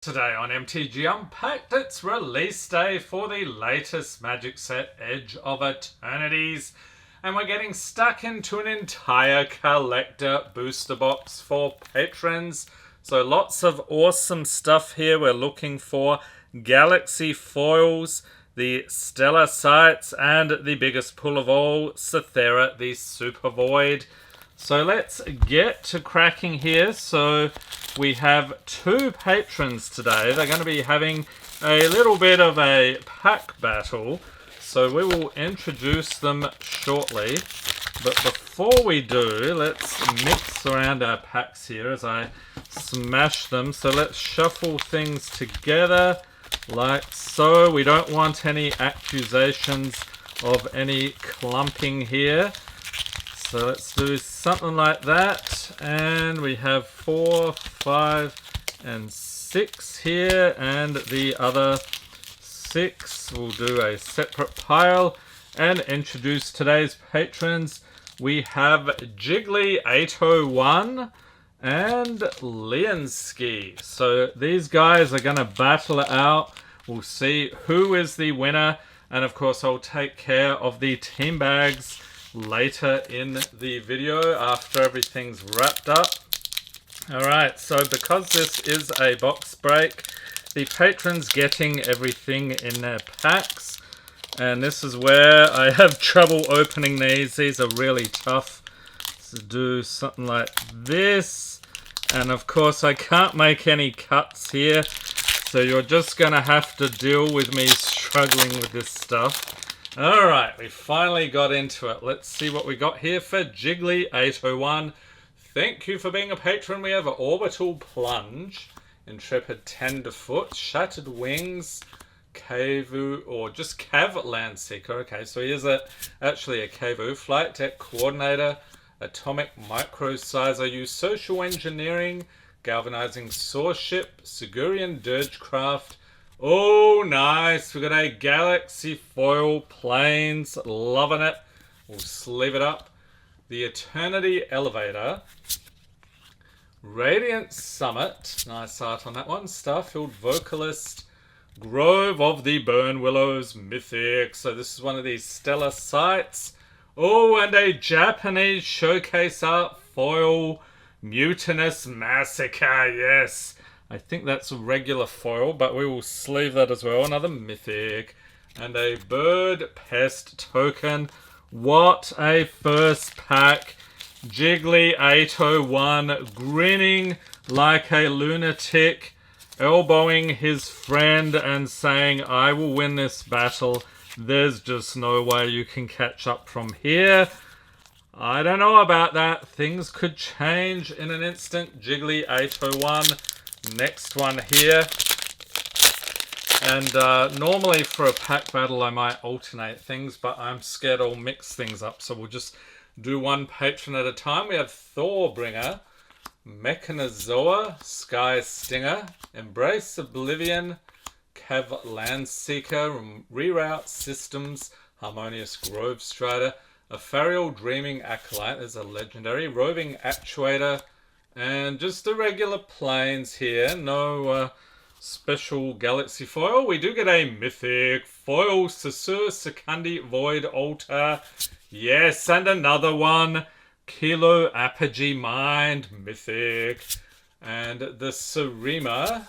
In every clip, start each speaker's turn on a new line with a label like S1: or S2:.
S1: Today on MTG Unpacked, it's release day for the latest Magic set, Edge of Eternities. And we're getting stuck into an entire collector booster box for patrons. So lots of awesome stuff here. We're looking for Galaxy Foils, the Stellar Sights, and the biggest pull of all, Cythera, the Super Void. So let's get to cracking here. So we have two patrons today. They're going to be having a little bit of a pack battle. So we will introduce them shortly. But before we do, let's mix around our packs here as I smash them. So let's shuffle things together like so. We don't want any accusations of any clumping here. So let's do something like that. And we have 4, 5, and 6 here. And the other 6 we'll do a separate pile and introduce today's patrons. We have Jiggly 801 and Leanski. So these guys are going to battle it out. We'll see who is the winner. And of course I'll take care of the team bags later in the video after everything's wrapped up. Alright, so because this is a box break, the patrons getting everything in their packs, and this is where I have trouble opening these. These are really tough to do something like this, and of course I can't make any cuts here, so you're just gonna have to deal with me struggling with this stuff. Alright, we finally got into it. Let's see what we got here for Jiggly 801. Thank you for being a patron. We have Orbital Plunge, Intrepid Tenderfoot, Shattered Wings, Kavu, or just Cav Land Seeker. Okay, so he is actually a Kavu. Flight Deck Coordinator, Atomic Micro Sizer, use Social Engineering, Galvanizing Source Ship, Sigurian Dirgecraft. Oh, nice. We got a Galaxy Foil Planes. Loving it. We'll sleeve it up. The Eternity Elevator. Radiant Summit. Nice art on that one. Starfield Vocalist. Grove of the Burn Willows. Mythic. So this is one of these stellar sites. Oh, and a Japanese showcase art foil. Mutinous Massacre. Yes. I think that's a regular foil, but we will sleeve that as well. Another Mythic. And a Bird Pest token. What a first pack. Jiggly 801 grinning like a lunatic, elbowing his friend and saying, I will win this battle. There's just no way you can catch up from here. I don't know about that. Things could change in an instant. Jiggly 801. Next one here. And normally for a pack battle I might alternate things, but I'm scared I'll mix things up, so we'll just do one patron at a time. We have Thorbringer, Mechanozoa, Sky Stinger, Embrace Oblivion, Cav Landseeker, Reroute Systems, Harmonious Grove Strider, Ethereal Dreaming Acolyte is a legendary, Roving Actuator, and just the regular planes here. No special Galaxy Foil. We do get a Mythic Foil, Sasur Secundi Void Altar. Yes, and another one. Kilo Apogee Mind, Mythic. And the Sarima,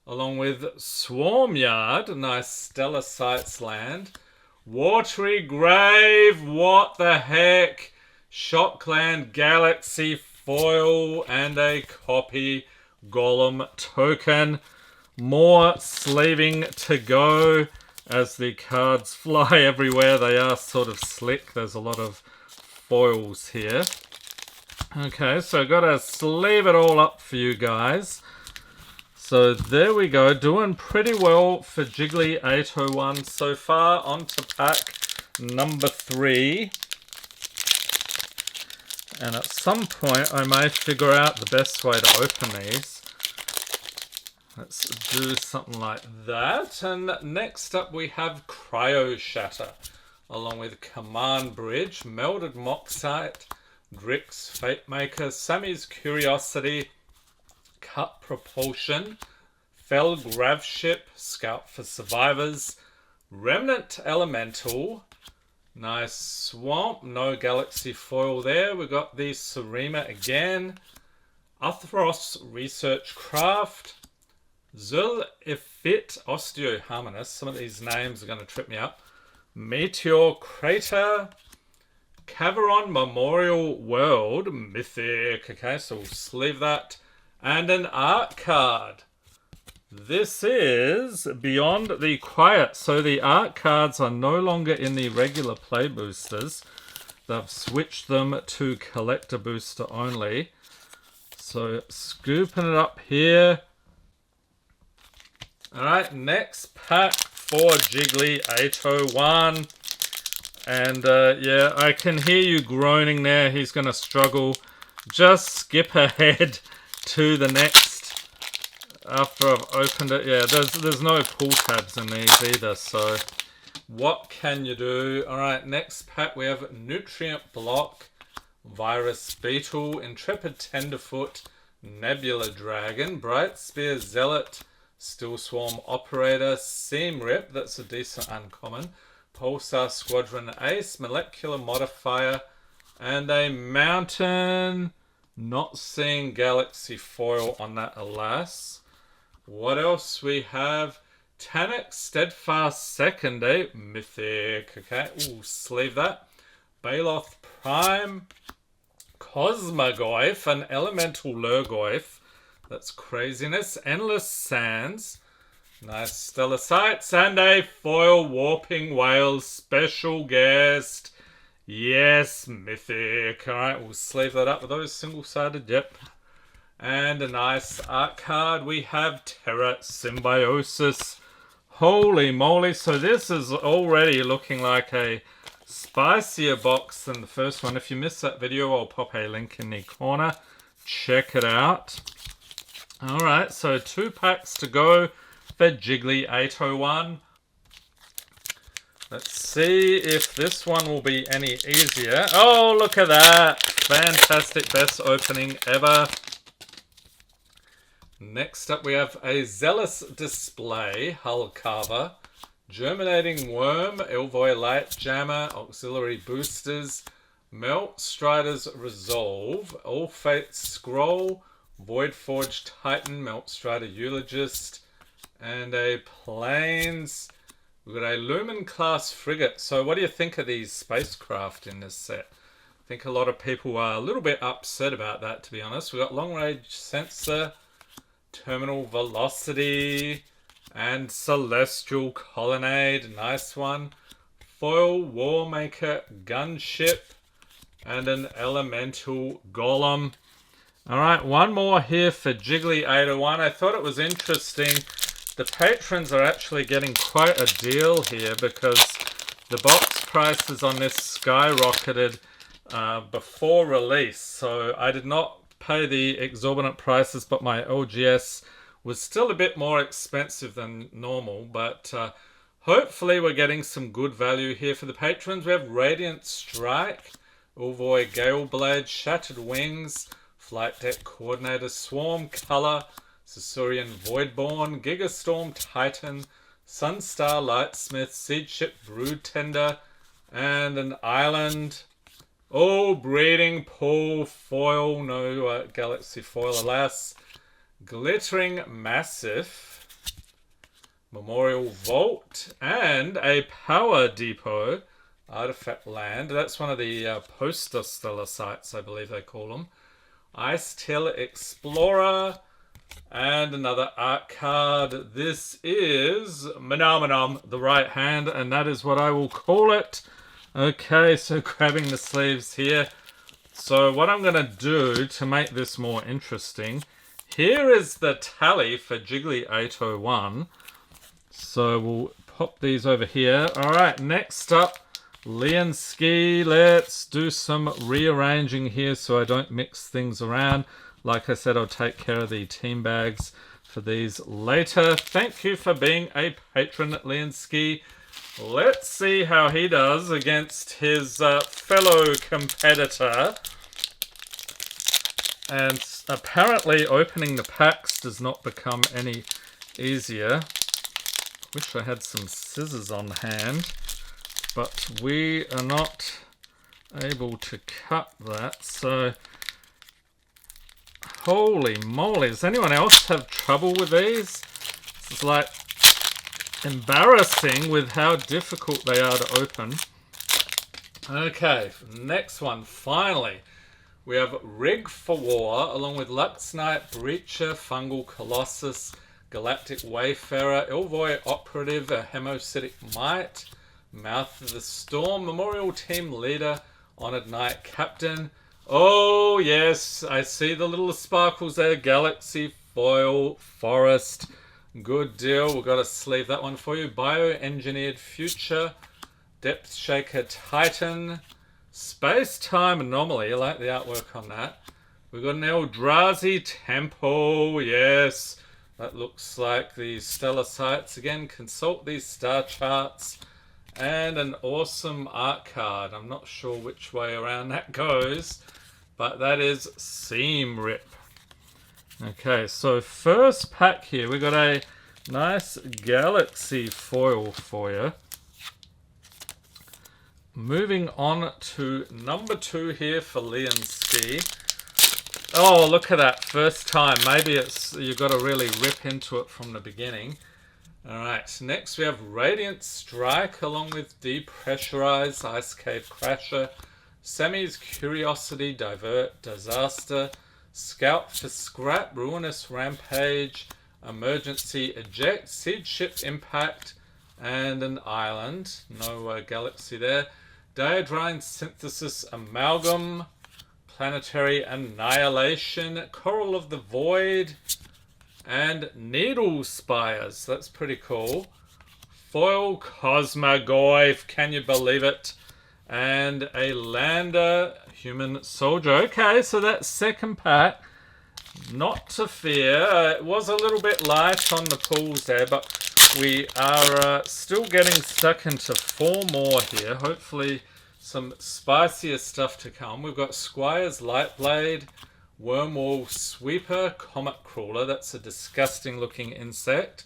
S1: along with Swarmyard, nice Stellar Sights land. Watery Grave, what the heck? Shockland Galaxy Foil and a copy Golem token. More sleeving to go as the cards fly everywhere. They are sort of slick. There's a lot of foils here. Okay, so I've got to sleeve it all up for you guys. So there we go. Doing pretty well for Jiggly 801 so far. On to pack number 3. And at some point I may figure out the best way to open these. Let's do something like that. And next up we have Cryo Shatter, along with Command Bridge, Melded Moxite, Drix Fate Maker, Sammy's Curiosity, Cut Propulsion, Fell Gravship, Scout for Survivors. Remnant Elemental. Nice Swamp, no Galaxy Foil there. We got the Sarima again. Uthros Research Craft. Zul Ifit Osteoharmonist. Some of these names are going to trip me up. Meteor Crater. Caveron Memorial World. Mythic. Okay, so we'll sleeve that. And an art card. This is Beyond the Quiet. So the art cards are no longer in the regular play boosters. They've switched them to collector booster only. So scooping it up here. Alright, next pack for Jiggly 801. And yeah, I can hear you groaning there. He's going to struggle. Just skip ahead to the next. After I've opened it, yeah, there's no pull tabs in these either, so what can you do? Alright, next pack we have Nutrient Block, Virus Beetle, Intrepid Tenderfoot, Nebula Dragon, Bright Spear Zealot, Still Swarm Operator, Seam Rip, that's a decent uncommon, Pulsar Squadron Ace, Molecular Modifier, and a Mountain. Not seeing Galaxy Foil on that, alas. What else we have? Tanic Steadfast Second, Mythic. Okay, ooh, sleeve that. Baloth Prime. Cosmogoyf, an Elemental Lurgoyf. That's craziness. Endless Sands. Nice Stellar Sights. And a Foil Warping Whale Special Guest. Yes, Mythic. Alright, we'll sleeve that up with those single-sided. Yep. And a nice art card. We have Terra Symbiosis. Holy moly. So this is already looking like a spicier box than the first one. If you missed that video, I'll pop a link in the corner. Check it out. Alright, so 2 packs to go for Jiggly 801. Let's see if this one will be any easier. Oh, look at that. Fantastic. Best opening ever. Next up we have a Zealous Display, Hull Carver, Germinating Worm, Elvoy Light Jammer, Auxiliary Boosters, Melt Strider's Resolve, All Fates Scroll, Voidforge Titan, Melt Strider Eulogist, and a Plains. We've got a Lumen Class Frigate. So what do you think of these spacecraft in this set? I think a lot of people are a little bit upset about that, to be honest. We've got Long Range Sensor, Terminal Velocity, and Celestial Colonnade. Nice one. Foil Warmaker Gunship, and an Elemental Golem. Alright, one more here for Jiggly 801. I thought it was interesting. The patrons are actually getting quite a deal here because the box prices on this skyrocketed before release. So I did not pay the exorbitant prices, but my LGS was still a bit more expensive than normal. But hopefully we're getting some good value here for the patrons. We have Radiant Strike, Ulvoy Galeblade, Shattered Wings, Flight Deck Coordinator, Swarm Color, Sasurian Voidborn, Gigastorm Titan, Sunstar Lightsmith, Seedship Broodtender, and an Island. Oh, Breeding Pool Foil, no Galaxy Foil, alas. Glittering Massif, Memorial Vault, and a Power Depot, Artifact Land. That's one of the poster stellar sites, I believe they call them. Ice Tail Explorer, and another art card. This is Menomenom, the right hand, and that is what I will call it. Okay, so grabbing the sleeves here. So what I'm going to do to make this more interesting, here is the tally for Jiggly 801. So we'll pop these over here. Alright, next up, Leanski. Let's do some rearranging here so I don't mix things around. Like I said, I'll take care of the team bags for these later. Thank you for being a patron, Leanski. Let's see how he does against his fellow competitor. And apparently opening the packs does not become any easier. Wish I had some scissors on hand, but we are not able to cut that, so holy moly, does anyone else have trouble with these? This is like embarrassing with how difficult they are to open. Okay, next one, finally. We have Rig for War, along with Lux Knight, Breacher, Fungal Colossus, Galactic Wayfarer, Ilvoy Operative, a Hemocytic Might, Mouth of the Storm, Memorial Team Leader, Honored Knight Captain. Oh yes, I see the little sparkles there. Galaxy Foil Forest. Good deal. We've got to sleeve that one for you. Bioengineered Future, Depth Shaker Titan, Space-Time Anomaly. I like the artwork on that. We've got an Eldrazi Temple. Yes, that looks like the stellar sites again. Consult these star charts. And an awesome art card. I'm not sure which way around that goes, but that is Seam Rip. Okay, so first pack here, we got a nice Galaxy foil for you. Moving on to number 2 here for Leanski. Oh, look at that, first time. Maybe it's you've got to really rip into it from the beginning. Alright, next we have Radiant Strike along with Depressurize, Ice Cave Crasher, Semi's Curiosity, Divert, Disaster, Scout for Scrap, Ruinous Rampage, Emergency Eject, Seed Ship Impact, and an Island. No Galaxy there. Diodrine Synthesis Amalgam, Planetary Annihilation, Coral of the Void, and Needle Spires. That's pretty cool. Foil Cosmogoyf. Can you believe it? And a Lander Human Soldier. Okay, so that second pack. Not to fear. It was a little bit light on the pulls there, but we are still getting stuck into 4 more here. Hopefully some spicier stuff to come. We've got Squire's Lightblade, Wormwall Sweeper, Comet Crawler, that's a disgusting looking insect.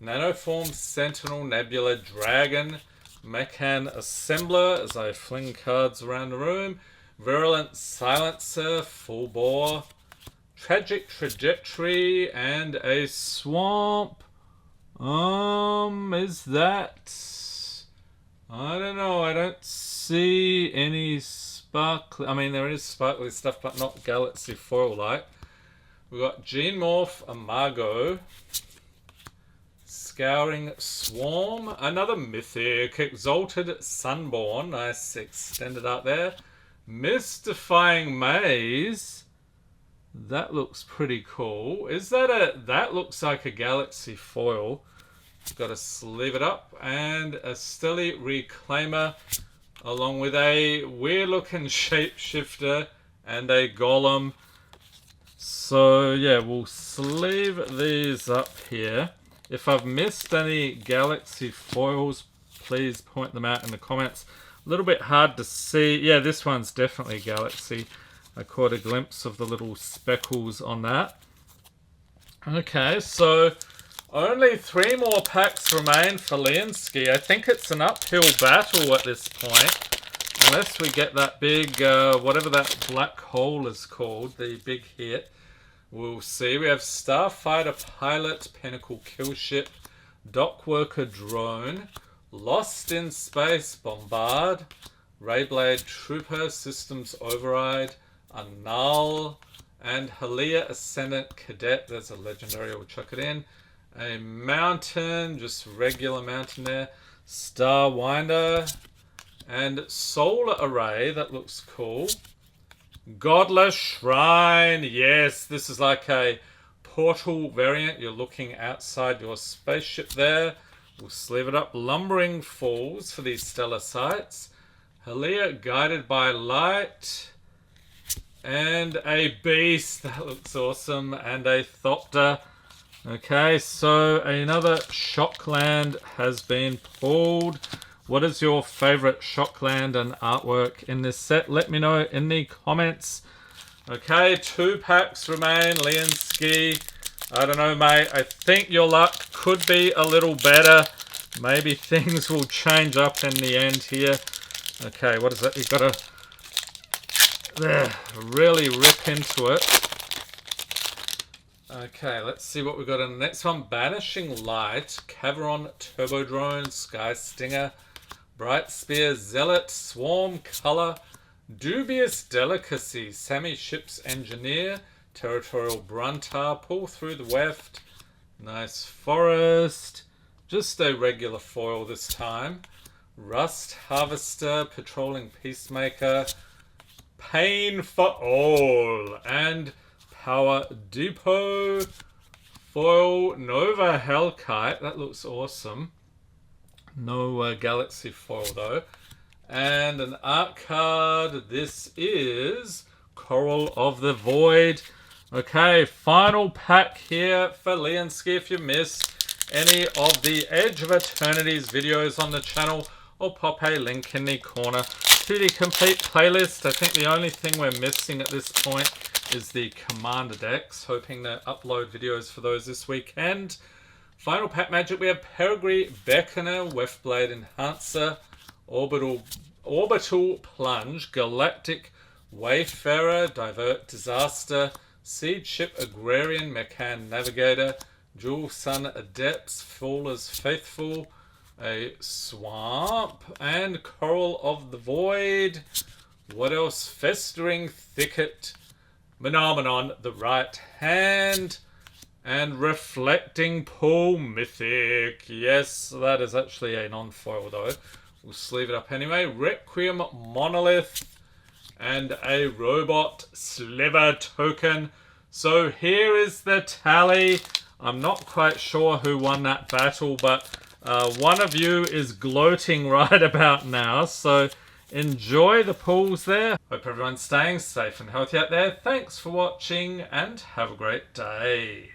S1: Nanoform Sentinel Nebula Dragon, Mechan Assembler, as I fling cards around the room, Virulent Silencer, Full Bore, Tragic Trajectory, and a Swamp. Is that... I don't know, I don't see any sparkly... I mean, there is sparkly stuff, but not Galaxy Foil-like. We've got Genemorph Imago, Scouring Swarm, another Mythic, Exalted Sunborn, nice extended art there. Mystifying Maze, that looks pretty cool. Is that a... that looks like a Galaxy Foil. Got to sleeve it up. And a Stelly Reclaimer, along with a weird looking Shapeshifter and a Golem. So yeah, we'll sleeve these up here. If I've missed any Galaxy Foils, please point them out in the comments. A little bit hard to see. Yeah, this one's definitely Galaxy. I caught a glimpse of the little speckles on that. Okay, so only 3 more packs remain for Leanski. I think it's an uphill battle at this point. Unless we get that big, whatever that black hole is called, the big hit. We'll see. We have Starfighter Pilot, Pinnacle Killship, Dockworker Drone, Lost in Space Bombard, Rayblade Trooper, Systems Override, Annul, and Halia Ascendant Cadet. There's a legendary, we'll chuck it in. A Mountain, just regular Mountain there. Starwinder, and Solar Array, that looks cool. Godless Shrine, yes, this is like a portal variant. You're looking outside your spaceship there. We'll sleeve it up. Lumbering Falls for these stellar sites. Halia Guided by Light. And a Beast, that looks awesome. And a Thopter. Okay, so another Shockland has been pulled. What is your favorite Shockland and artwork in this set? Let me know in the comments. Okay, 2 packs remain. Leanski, I don't know, mate. I think your luck could be a little better. Maybe things will change up in the end here. Okay, what is that? You've got to really rip into it. Okay, let's see what we've got in the next one. Banishing Light, Caveron, Turbo Drone, Sky Stinger, Bright Spear, Zealot, Swarm, Color, Dubious Delicacy, Sammy Ship's Engineer, Territorial Bruntar, Pull Through the Weft, Nice Forest, just a regular foil this time, Rust Harvester, Patrolling Peacemaker, Pain for All, and Power Depot, foil Nova Hellkite, that looks awesome. No Galaxy foil though. And an art card, this is Coral of the Void. Okay, final pack here for Leanski. If you missed any of the Edge of Eternities videos on the channel, I'll pop a link in the corner to the complete playlist. I think the only thing we're missing at this point is the Commander decks. Hoping to upload videos for those this weekend. Final pack magic, we have Peregrine Beckoner, Weftblade Enhancer, Orbital Plunge, Galactic Wayfarer, Divert Disaster, Seed Ship Agrarian, Mechan Navigator, Jewel Sun Adepts, Faller's Faithful, a Swamp, and Coral of the Void. What else? Festering Thicket, Phenomenon, the Right Hand, and Reflecting Pool Mythic. Yes, that is actually a non-foil though. We'll sleeve it up anyway. Requiem Monolith, and a Robot Sliver Token. So here is the tally. I'm not quite sure who won that battle, but one of you is gloating right about now. So enjoy the pools there. Hope everyone's staying safe and healthy out there. Thanks for watching and have a great day.